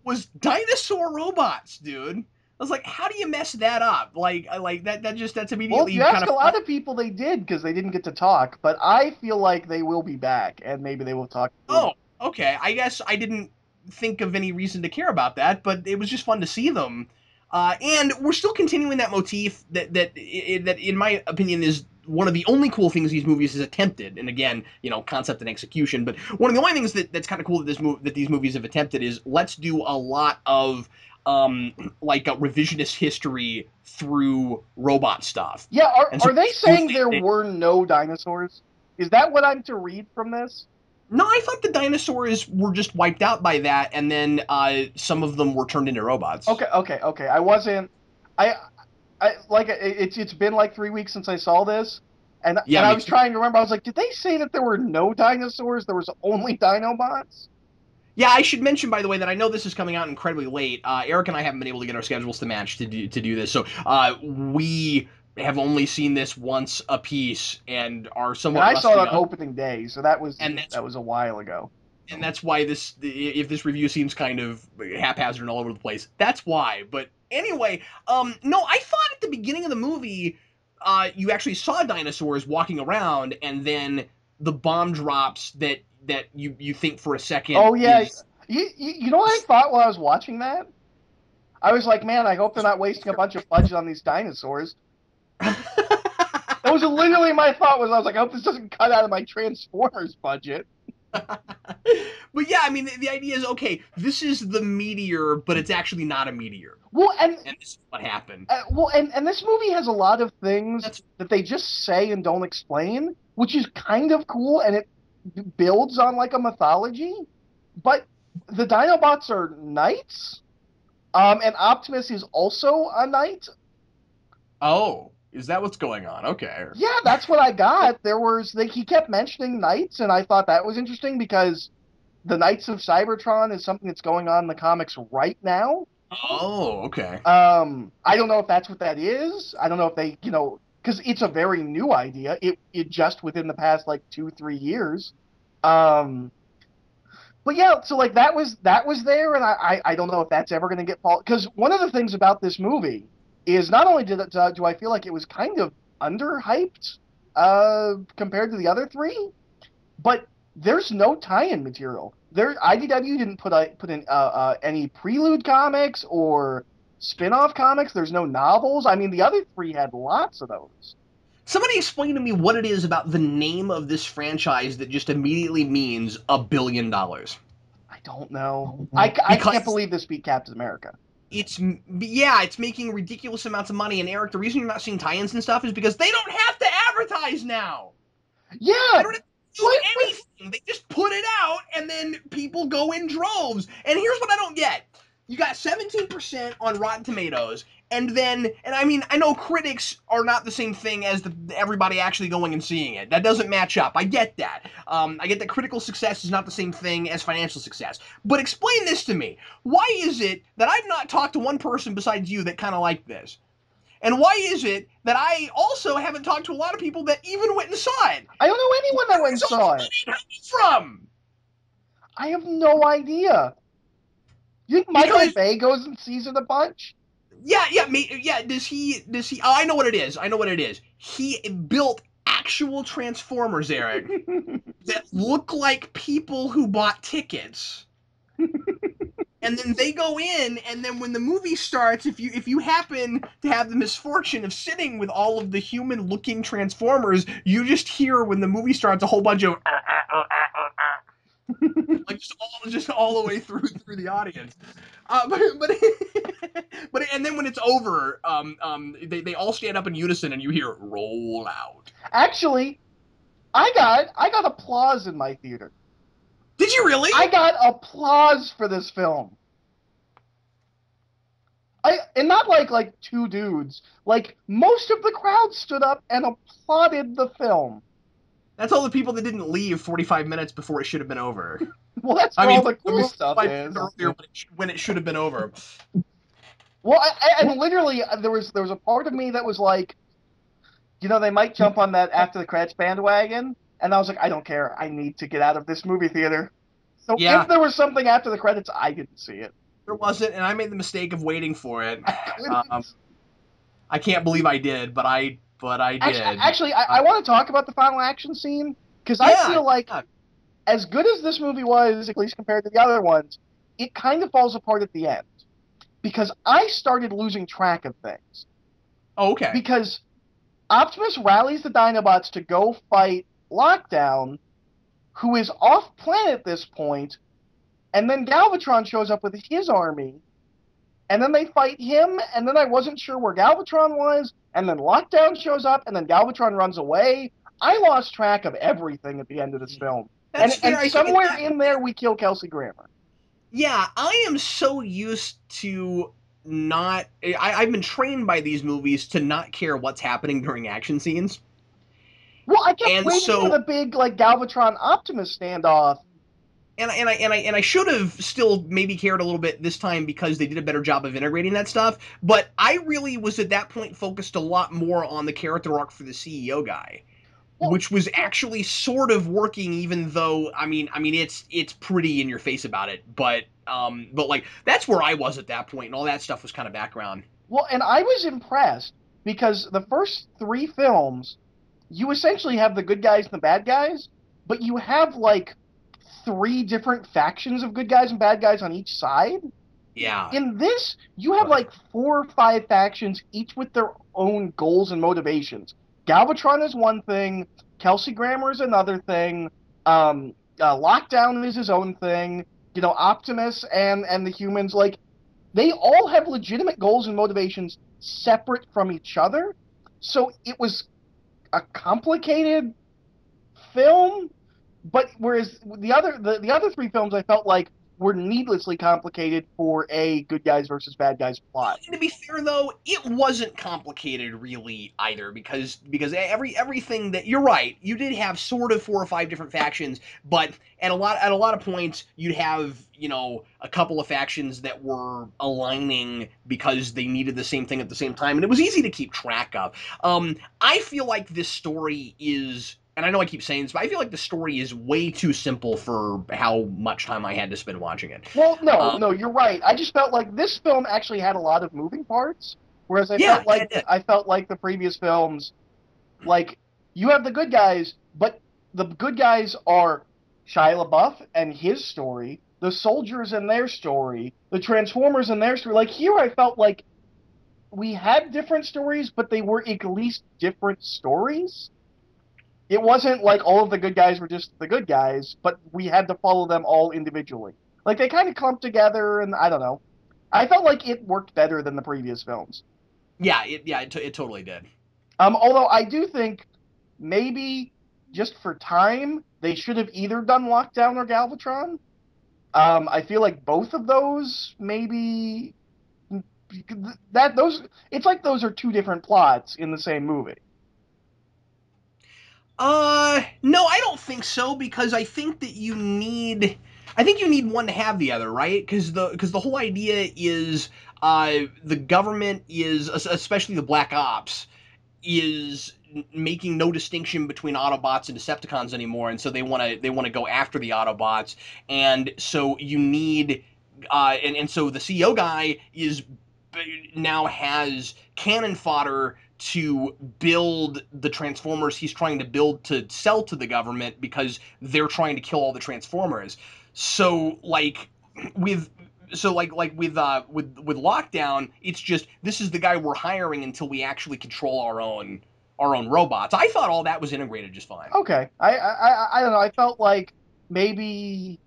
Was dinosaur robots, dude. I was like, how do you mess that up? Like that's immediately. Well, if you ask a lot of people, they did because they didn't get to talk. But I feel like they will be back, and maybe they will talk. Oh, okay. I guess I didn't think of any reason to care about that, but it was just fun to see them. And we're still continuing that motif that in my opinion is one of the only cool things these movies has attempted. And again, concept and execution. But one of the only things that's kind of cool that these movies have attempted is let's do a lot of like a revisionist history through robot stuff. Yeah, are they saying there were no dinosaurs? Is that what I'm to read from this? No, I thought the dinosaurs were just wiped out by that, and then some of them were turned into robots. Okay. I wasn't. I like it's been like 3 weeks since I saw this, and I was trying to remember. I was like, did they say that there were no dinosaurs? There was only Dinobots? Yeah, I should mention, by the way, that I know this is coming out incredibly late. Eric and I haven't been able to get our schedules to match to do this, so we have only seen this once a piece and are somewhat. And I saw it on opening day, so that was a while ago. And that's why if this review seems kind of haphazard and all over the place, that's why. But anyway, no, I thought at the beginning of the movie, you actually saw dinosaurs walking around, and then the bomb drops that you think for a second. Oh yeah, you know what I thought while I was watching that? I was like, man, I hope they're not wasting a bunch of budget on these dinosaurs. That was literally my thought. I was like, I hope this doesn't cut out of my Transformers budget. But yeah, I mean, the idea is, okay, this is the meteor, but it's actually not a meteor. Well, and this is what happened. And this movie has a lot of things that they just say and don't explain, which is kind of cool, and it builds on like a mythology. But the Dinobots are knights, and Optimus is also a knight. Oh. Is that what's going on? Okay. Yeah, that's what I got. He kept mentioning knights, and I thought that was interesting because the Knights of Cybertron is something that's going on in the comics right now. Oh, okay. I don't know if that's what that is. I don't know if they, because it's a very new idea. It just within the past like 2-3 years. But yeah, so like that was there, and I don't know if that's ever going to get because one of the things about this movie is not only do I feel like it was kind of underhyped compared to the other three, but there's no tie-in material. IDW didn't put in any Prelude comics or spin-off comics. There's no novels. I mean, the other three had lots of those. Somebody explain to me what it is about the name of this franchise that just immediately means $1 billion. I don't know. I can't Because believe this beat Captain America. it's making ridiculous amounts of money. And Eric, the reason you're not seeing tie-ins and stuff is because they don't have to advertise now. They Yeah. don't have to do anything. They just put it out, and then people go in droves. And here's what I don't get: you got 17% on Rotten Tomatoes, and I mean, I know critics are not the same thing as everybody actually going and seeing it. That doesn't match up. I get that. I get that critical success is not the same thing as financial success. But explain this to me: why is it that I've not talked to one person besides you that kind of like this? And why is it that I also haven't talked to a lot of people that even went and saw it? I don't know anyone that went and Where's all saw the it. money coming from? I have no idea. You think Michael Because Bay goes and sees it a bunch? yeah. Does he? Oh, I know what it is. I know what it is. He built actual Transformers, Eric, that look like people who bought tickets. And then they go in, and then when the movie starts, if you happen to have the misfortune of sitting with all of the human-looking Transformers, you just hear when the movie starts a whole bunch of like just all the way through the audience. But and then when it's over, they all stand up in unison, and you hear roll out. Actually, I got applause in my theater. Did you really? I got applause for this film. And not like two dudes. Like most of the crowd stood up and applauded the film. That's all the people that didn't leave 45 minutes before it should have been over. Well, that's I where mean, all the cool stuff is. earlier when it should have been over. Well, and literally there was a part of me that was like, they might jump on that after the credits bandwagon, and I was like, I don't care. I need to get out of this movie theater. So Yeah, if there was something after the credits, I didn't see it. there wasn't, and I made the mistake of waiting for it. I couldn't. I can't believe I did, but I did. Actually, I want to talk about the final action scene because I Yeah, feel like yeah. as good as this movie was, at least compared to the other ones, it kind of falls apart at the end because I started losing track of things. Oh, okay. Because Optimus rallies the Dinobots to go fight Lockdown, who is off planet at this point, and then Galvatron shows up with his army, and then they fight him, and then I wasn't sure where Galvatron was, and then Lockdown shows up, and then Galvatron runs away. I lost track of everything at the end of this film. That's fair. And somewhere in there, we kill Kelsey Grammer. Yeah, I am so used to not. I've been trained by these movies to not care what's happening during action scenes. Well, I kept And waiting so, for the big like Galvatron Optimus standoff. And I should have still maybe cared a little bit this time because they did a better job of integrating that stuff. But I really was at that point focused a lot more on the character arc for the CEO guy, which was actually sort of working, even though I mean it's pretty in your face about it. But like that's where I was at that point, and all that stuff was kind of background. Well, and I was impressed because the first three films, you essentially have the good guys and the bad guys, but you have like three different factions of good guys and bad guys on each side. Yeah. In this, you have like 4 or 5 factions, each with their own goals and motivations. Galvatron is one thing, Kelsey Grammer is another thing, Lockdown is his own thing, Optimus and the humans, like, they all have legitimate goals and motivations separate from each other. So it was a complicated film, but whereas the other three films I felt like were needlessly complicated for a good guys versus bad guys plot. To be fair though, it wasn't complicated really either because everything that you're right, you did have sort of 4 or 5 different factions, but at a lot of points you'd have a couple of factions that were aligning because they needed the same thing at the same time, and it was easy to keep track of. I feel like this story is. And I know I keep saying this, but I feel like the story is way too simple for how much time I had to spend watching it. Well, no, you're right. I just felt like this film actually had a lot of moving parts, whereas I felt like the previous films, like you have the good guys, but the good guys are Shia LaBeouf and his story, the soldiers and their story, the Transformers and their story. Like here, I felt like we had different stories, but they were at least different stories. It wasn't like all of the good guys were just the good guys, but we had to follow them all individually. Like they kind of clumped together, and I don't know. I felt like it worked better than the previous films. It totally did. Although I do think maybe just for time, they should have either done Lockdown or Galvatron. I feel like both of those maybe that those it's like those are two different plots in the same movie. No, I don't think so because I think you need one to have the other, right? Because the whole idea is the government is, especially the Black Ops, is making no distinction between Autobots and Decepticons anymore, and so they want to go after the Autobots, and so you need and so the CEO guy is now has cannon fodder to build the Transformers he's trying to build to sell to the government because they're trying to kill all the Transformers. So like with with Lockdown, it's just this is the guy we're hiring until we actually control our own robots. I thought all that was integrated just fine. Okay, I don't know. I felt like maybe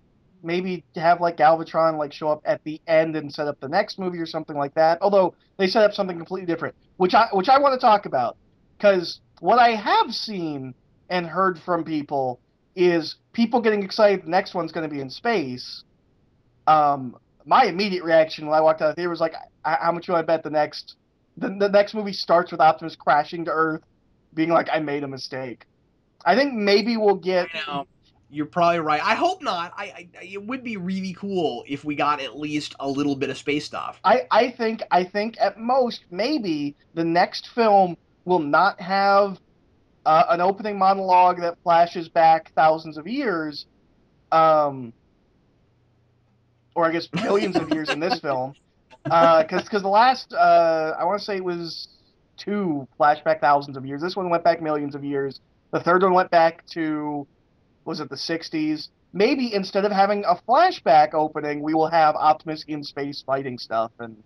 to have like Galvatron like show up at the end and set up the next movie or something like that. Although they set up something completely different, which I want to talk about because what I have seen and heard from people is people getting excited the next one's going to be in space. My immediate reaction when I walked out of the theater was like, how much do I bet the next movie starts with Optimus crashing to Earth, being like, I made a mistake. I think maybe we'll get. I know. You're probably right. I hope not. It would be really cool if we got at least a little bit of space stuff. I think at most maybe the next film will not have an opening monologue that flashes back thousands of years, um, or I guess millions of years in this film. Because the last I want to say it was two flashback thousands of years. This one went back millions of years. The third one went back to was it the 60s? Maybe instead of having a flashback opening, we will have Optimus in space fighting stuff, and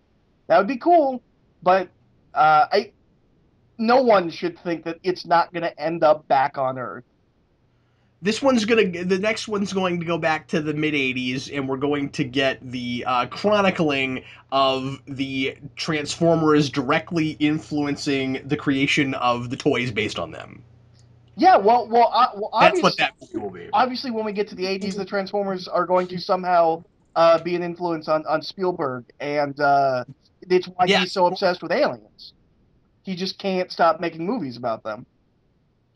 that would be cool. But I no one should think that it's not going to end up back on Earth. The next one's going to go back to the mid 80s, and we're going to get the chronicling of the Transformers directly influencing the creation of the toys based on them. Yeah, That's what that movie will be. obviously, when we get to the 80s, the Transformers are going to somehow be an influence on Spielberg, and it's why Yeah, he's so obsessed with aliens. He just can't stop making movies about them.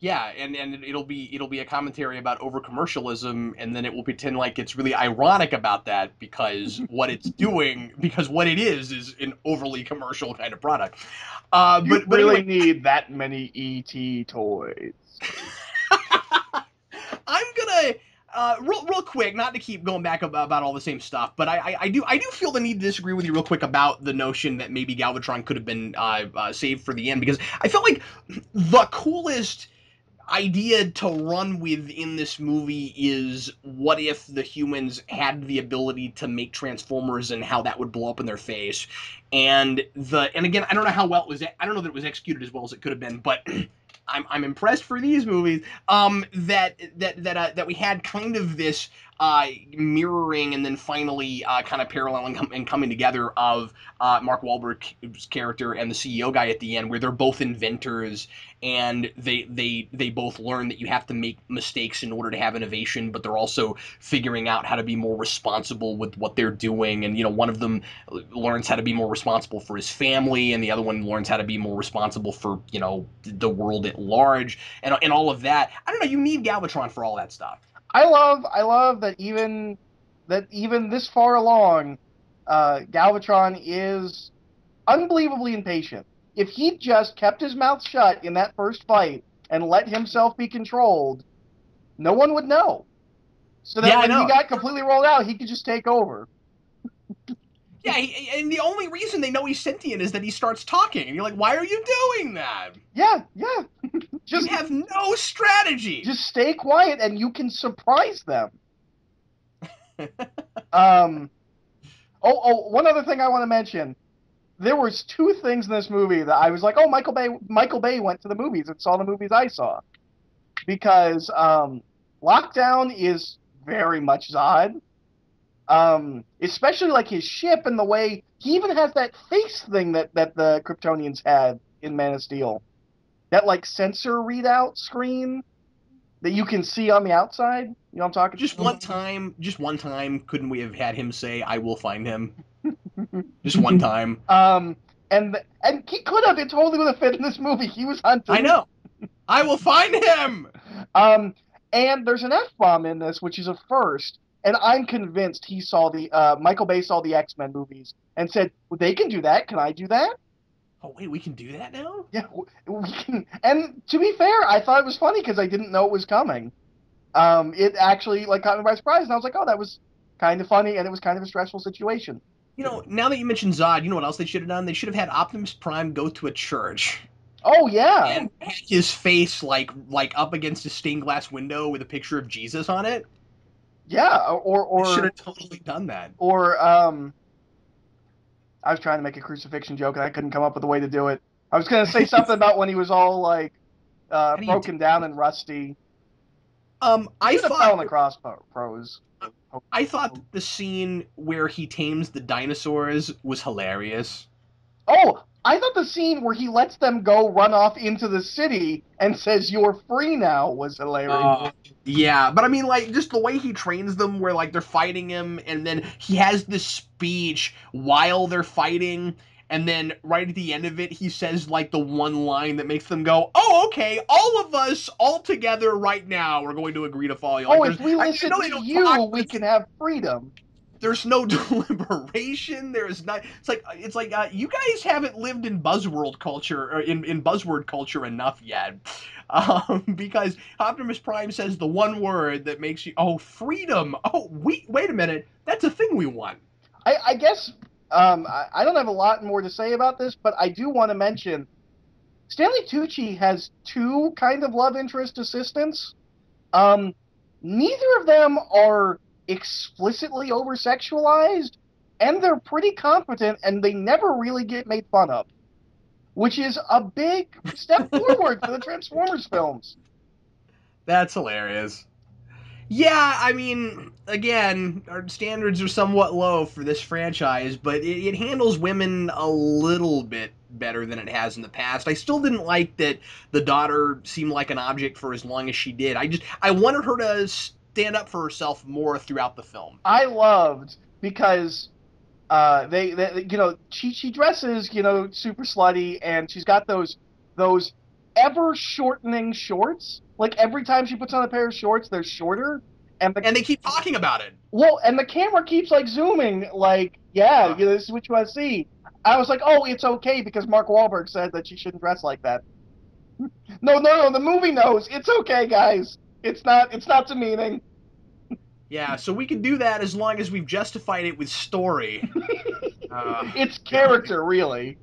yeah, and it'll be a commentary about over commercialism, and then it will pretend like it's really ironic about that because what it is an overly commercial kind of product. You But really anyway, need that many ET toys. I'm gonna real quick, not to keep going back about all the same stuff, but I do feel the need to disagree with you real quick about the notion that maybe Galvatron could have been saved for the end because I felt like the coolest idea to run with in this movie is what if the humans had the ability to make transformers and how that would blow up in their face and again I don't know how well it was I don't know that it was executed as well as it could have been but I'm impressed for these movies that we had kind of this mirroring and then finally kind of paralleling and coming together of Mark Wahlberg's character and the CEO guy at the end, where they're both inventors and they both learn that you have to make mistakes in order to have innovation, but they're also figuring out how to be more responsible with what they're doing. And one of them learns how to be more responsible for his family, and the other one learns how to be more responsible for the world at large, and all of that. I don't know. You need Galvatron for all that stuff. I love that even this far along, Galvatron is unbelievably impatient. If he just kept his mouth shut in that first fight and let himself be controlled, no one would know. So that Yeah, I when he know. got completely rolled out, he could just take over. Yeah, and the only reason they know he's sentient is that he starts talking, and you're like, why are you doing that? Yeah, yeah. You Just have no strategy. just stay quiet and you can surprise them. Um one other thing I want to mention. there was two things in this movie that I was like, oh, Michael Bay went to the movies and saw the movies I saw because Lockdown is very much Zod. Especially like his ship and the way he even has that face thing that the Kryptonians had in Man of Steel. That like sensor readout screen that you can see on the outside. You know what I'm talking Just one time, couldn't we have had him say, "I will find him"? about? Just one time. And he could have. It totally would have fit in this movie. He was I hunting. know. I will find him. Um, and there's an F-bomb in this, which is a first. And I'm convinced he saw the Michael Bay saw the X-Men movies and said, well, "They can do that. Can I do that?" Oh wait, we can do that now? Yeah, we can. And to be fair, I thought it was funny because I didn't know it was coming. It actually like caught me by surprise, and I was like, "Oh, that was kind of funny," and it was kind of a stressful situation. You know, now that you mentioned Zod, you know what else they should have done? They should have had Optimus Prime go to a church Oh yeah, and had his face like up against a stained glass window with a picture of Jesus on it. yeah, They should have totally done that. or I was trying to make a crucifixion joke and I couldn't come up with a way to do it. I was gonna say something about when he was all like How do you do? broken down and rusty. He I should have fell thought on the cross pros. I thought that the scene where he tames the dinosaurs was hilarious. Oh, I thought the scene where he lets them go run off into the city and says "You're free now" was hilarious. Yeah, but I mean, like, just the way he trains them, where like they're fighting him, and then he has this speech while they're fighting, and then right at the end of it, he says like the one line that makes them go, "Oh, okay, all of us, all together, right now, we're going to agree to follow you." Like, Oh, there's, if we I listen know they to don't you, talk, we but can have freedom. there's no deliberation. There's not. It's like you guys haven't lived in buzzword culture or in buzzword culture enough yet, because Optimus Prime says the one word that makes you freedom. Oh, wait a minute, that's a thing we want. I guess I don't have a lot more to say about this, but I do want to mention Stanley Tucci has two kind of love interest assistants. Um, Neither of them are explicitly over sexualized, and they're pretty competent, and they never really get made fun of, which is a big step forward for the Transformers films. That's hilarious. Yeah, I mean, again, our standards are somewhat low for this franchise, but it handles women a little bit better than it has in the past. I still didn't like that the daughter seemed like an object for as long as she did. I wanted her to stand up for herself more throughout the film. I loved because they she dresses super slutty and she's got those ever shortening shorts. Like every time she puts on a pair of shorts, they're shorter, and And they keep talking about it. and the camera keeps like zooming, like yeah, Uh, this is what you want to see. I was like, oh, it's okay because Mark Wahlberg said that she shouldn't dress like that. No, no, no, the movie knows it's okay, guys. It's not demeaning. yeah, so we can do that as long as we've justified it with story. It's God. character, really.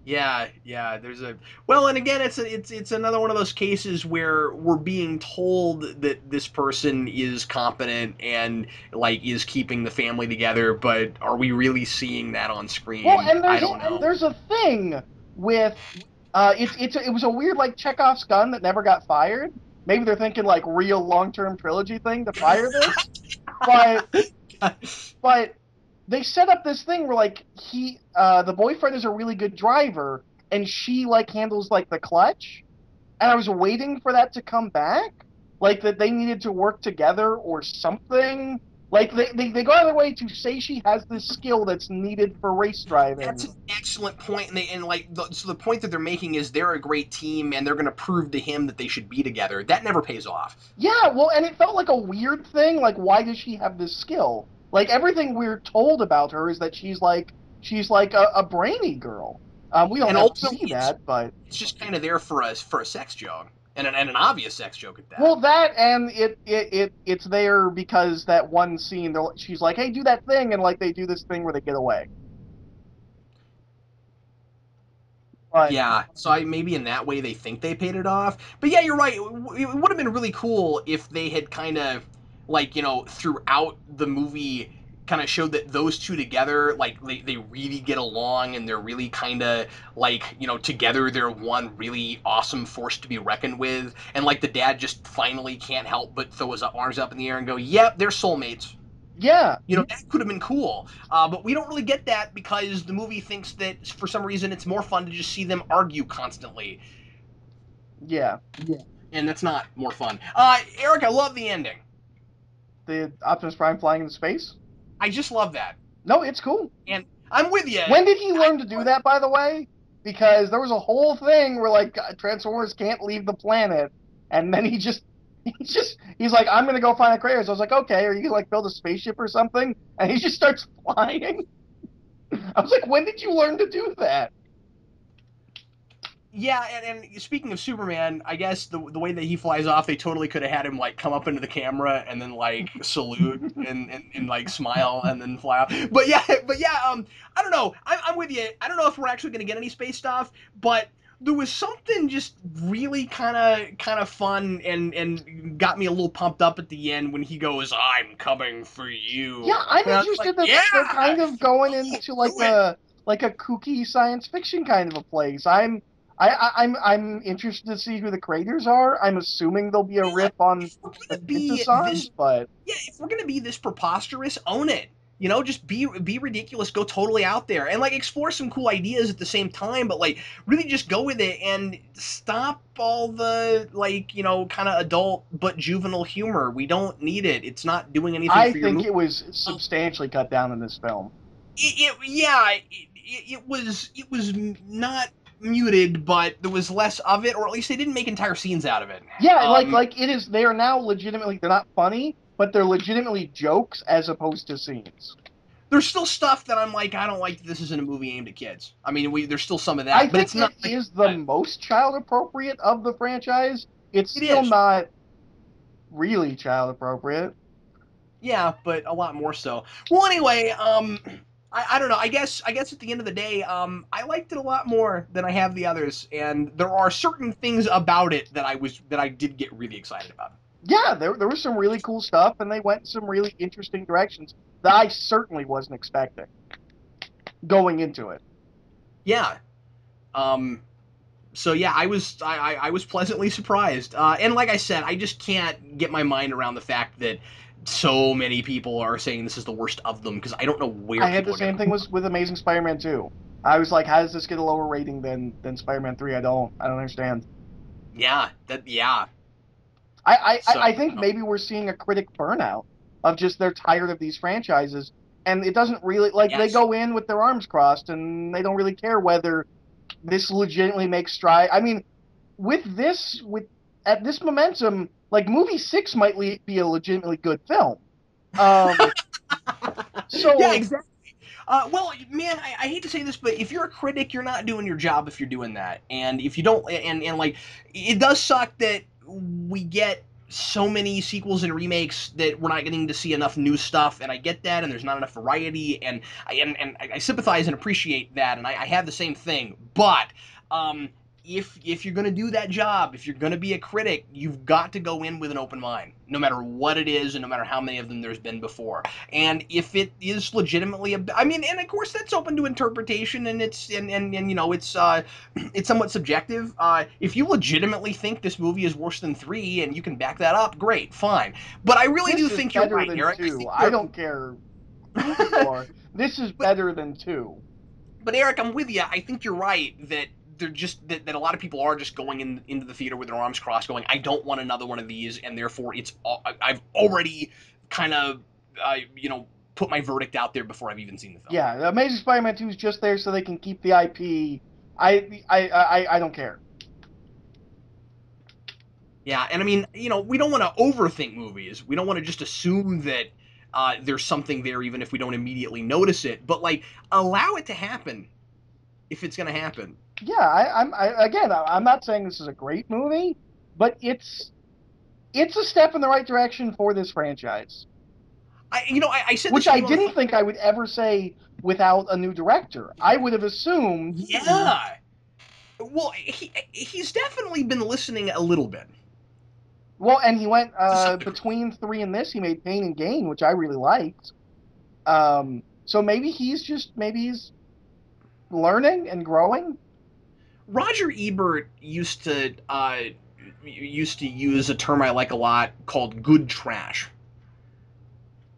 Yeah, yeah. There's a well, and again, it's another one of those cases where we're being told that this person is competent and like is keeping the family together, but are we really seeing that on Well, screen? and I don't know. there's a thing with it was a weird like Chekhov's gun that never got fired. Maybe they're thinking like real long-term trilogy thing to fire this, but but they set up this thing where like the boyfriend is a really good driver and she like handles like the clutch, and I was waiting for that to come back, like that they needed to work together or something. Like they go out of their way to say she has this skill that's needed for race That's driving. an excellent point, and like so the point that they're making is they're a great team, and they're going to prove to him that they should be together. That never pays off. Yeah, well, and it felt like a weird thing. Like, why does she have this skill? Like everything we're told about her is that she's like a brainy girl. We don't And ever see ultimately, that, but it's just kind of there for a sex joke, and an obvious sex joke at that. well, that and it's there because that one scene, she's like, "Hey, do that thing," and like they do this thing where they get away. But Yeah, so maybe in that way they think they paid it off. But yeah, you're right. It would have been really cool if they had kind of, like, throughout the movie, kind of showed that those two together, like they really get along, and they're really kind of like, together they're one really awesome force to be reckoned with. And like the dad just finally can't help but throw his arms up in the air and go, "Yep, they're soulmates." Yeah, That could have been cool, but we don't really get that because the movie thinks that for some reason it's more fun to just see them argue constantly, yeah. and that's not more fun. Eric, I love the ending. The Optimus Prime flying into space. I just love that, No, it's cool. and I'm with you. When did he learn to do that, by the way? Because there was a whole thing where like Transformers can't leave the planet, and then he's like, I'm gonna go find the craters. I was like, okay, are you gonna like build a spaceship or something? And he just starts flying. I was like, when did you learn to do that? Yeah, and speaking of Superman, I guess the way that he flies off, they totally could have had him like come up into the camera and then like salute and like smile and then fly off. But yeah, I don't know. I'm with you. I don't know if we're actually gonna get any space stuff, but there was something just really kind of fun and got me a little pumped up at the end when he goes, "I'm coming for you." Yeah, I'm And I was like, interested that yeah, they're kind of going do into like it. a kooky science fiction kind of a place. I'm interested to see who the creators are. I'm assuming there'll be a Yeah, riff on if we're the gonna be Quintessons, this but Yeah, if we're gonna be this preposterous, own it. Just be ridiculous, go totally out there, and like explore some cool ideas at the same time. But like, really just go with it and stop all the like, kind of adult but juvenile humor. We don't need it. It's not doing anything I for your think movie. it was Um, substantially cut down in this film. yeah, it was not muted, but there was less of it, or at least they didn't make entire scenes out of it. Yeah, Um, it is. They are now legitimately. They're not funny, but they're legitimately jokes as opposed to scenes. there's still stuff that I'm like, I don't like that this isn't a movie aimed at kids. I mean, there's still some of I that, but think it's not it like is the most child appropriate of the franchise. It's it still is. not really child appropriate. Yeah, but a lot more so. Well, anyway, I don't know. I guess at the end of the day, I liked it a lot more than I have the others, and there are certain things about it that I did get really excited about. Yeah, there was some really cool stuff, and they went in some really interesting directions that I certainly wasn't expecting going into it. Yeah. Um. So yeah, I was pleasantly surprised, and like I said, I just can't get my mind around the fact that so many people are saying this is the worst of them because I don't know where I had the people are same gonna. thing with Amazing Spider-Man 2. I was like, how does this get a lower rating than Spider-Man 3? I don't understand. Yeah. So I think maybe we're seeing a critic burnout of just they're tired of these franchises, and it doesn't really like they yes, go in with their arms crossed and they don't really care whether this legitimately makes stride. I mean, with at this momentum, like movie six might be a legitimately good film. Um, yeah, so exactly. Well, man, I hate to say this, but if you're a critic, you're not doing your job if you're doing that. And if you don't, and like, it does suck that we get so many sequels and remakes that we're not getting to see enough new stuff. And I get that, and there's not enough variety, and I sympathize and appreciate that, and I have the same thing. But um, if you're going to do that job, if you're going to be a critic, you've got to go in with an open mind, no matter what it is, and no matter how many of them there's been before. And if it is legitimately I mean, and of course that's open to interpretation, and it's somewhat subjective. If you legitimately think this movie is worse than 3 and you can back that up, great, fine. But I really do this is think you're better right, than Eric. I two. think I you're don't care who you are. This is but better than two. but Eric, I'm with you. I think you're right that they're just that a lot of people are just going into the theater with their arms crossed, going, "I don't want another one of these," and therefore I've already kind of you know put my verdict out there before I've even seen the film. Yeah, Amazing Spider-Man 2 is just there so they can keep the IP. I don't care. Yeah, and I mean, we don't want to overthink movies. We don't want to just assume that there's something there, even if we don't immediately notice it. But like, allow it to happen if it's going to happen. Yeah, I'm not saying this is a great movie, but it's a step in the right direction for this franchise, I said this which to I you on the didn't phone. think I would ever say without a new director. I would have assumed, Yeah. Well, he's definitely been listening a little bit well, and he went to some degree. between three and this, he made Pain and Gain, which I really liked. So maybe he's learning and growing. Roger Ebert used to use a term I like a lot called good trash,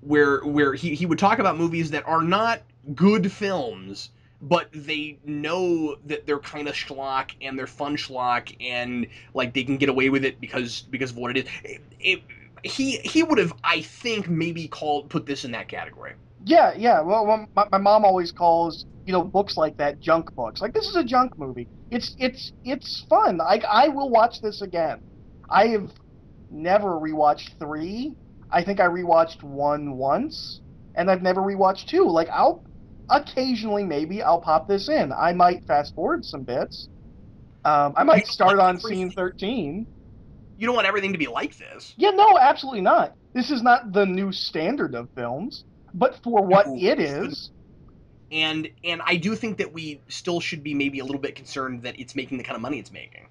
where he would talk about movies that are not good films, but they know that they're kind of schlock and they're fun schlock and like they can get away with it because of what it is. He would have, I think, maybe put this in that category. Yeah, yeah. Well, my mom always calls, books like that junk books. Like, this is a junk movie. It's fun. I will watch this again. I have never rewatched 3. I think I rewatched 1 once, and I've never rewatched 2. Like, I'll occasionally, maybe I'll pop this in. I might fast forward some bits. I You might don't start want on scene everything. 13. You don't want everything to be like this. Yeah, no, absolutely not. This is not the new standard of films, but for what No, it it shouldn't. is, And I do think that we still should be maybe a little bit concerned that it's making the kind of money it's making.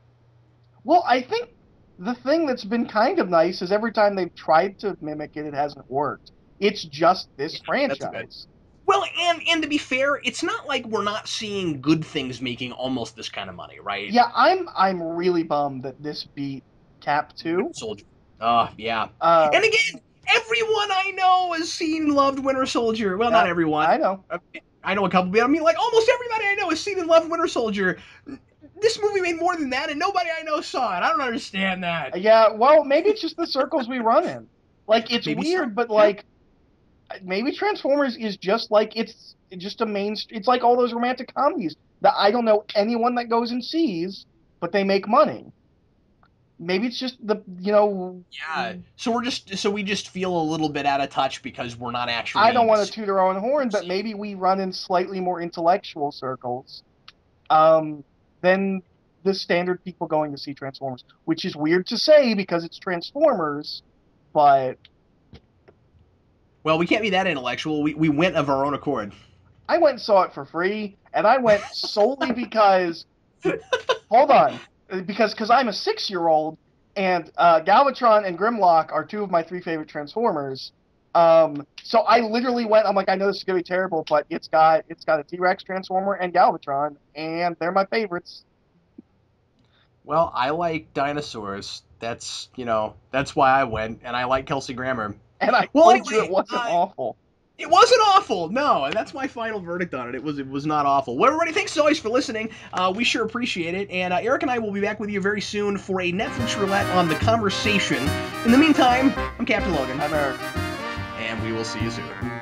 well, I think the thing that's been kind of nice is every time they've tried to mimic it, it hasn't worked. It's just this Yeah, that's good. franchise. Well, and to be fair, it's not like we're not seeing good things making almost this kind of money, right? Yeah, I'm really bummed that this beat Cap Winter 2. Soldier. Yeah. Uh, And again, everyone I know has seen, loved Winter Soldier. Well, not everyone. I know. I know a couple, but I mean, like almost everybody I know has seen and loved Winter Soldier. This movie made more than that, and nobody I know saw it. I don't understand that. Yeah, well, maybe it's just the circles we run in. Like, it's Maybe so. weird, but Yeah. like maybe Transformers is just like it's just it's like all those romantic comedies that I don't know anyone that goes and sees, but they make money. Maybe it's just Yeah. So we just feel a little bit out of touch because we're not I don't actually. want to toot our own horn, but maybe we run in slightly more intellectual circles um, than the standard people going to see Transformers, which is weird to say because it's Transformers, but Well, we can't be that intellectual. We went of our own accord. I went and saw it for free, and I went solely because hold on, because I'm a 6-year-old, and Galvatron and Grimlock are 2 of my 3 favorite Transformers. So I literally went. I'm like, I know this is gonna be terrible, but it's got a T-Rex Transformer and Galvatron, and they're my favorites. Well, I like dinosaurs. That's why I went, and I like Kelsey Grammer. And I Well, told you it anyway, wasn't awful. it wasn't awful, no, and that's my final verdict on it. It was not awful. Well, everybody, thanks as always for listening. We sure appreciate it, and Eric and I will be back with you very soon for a Netflix roulette on The Conversation. In the meantime, I'm Captain Logan, I'm Eric. and we will see you soon.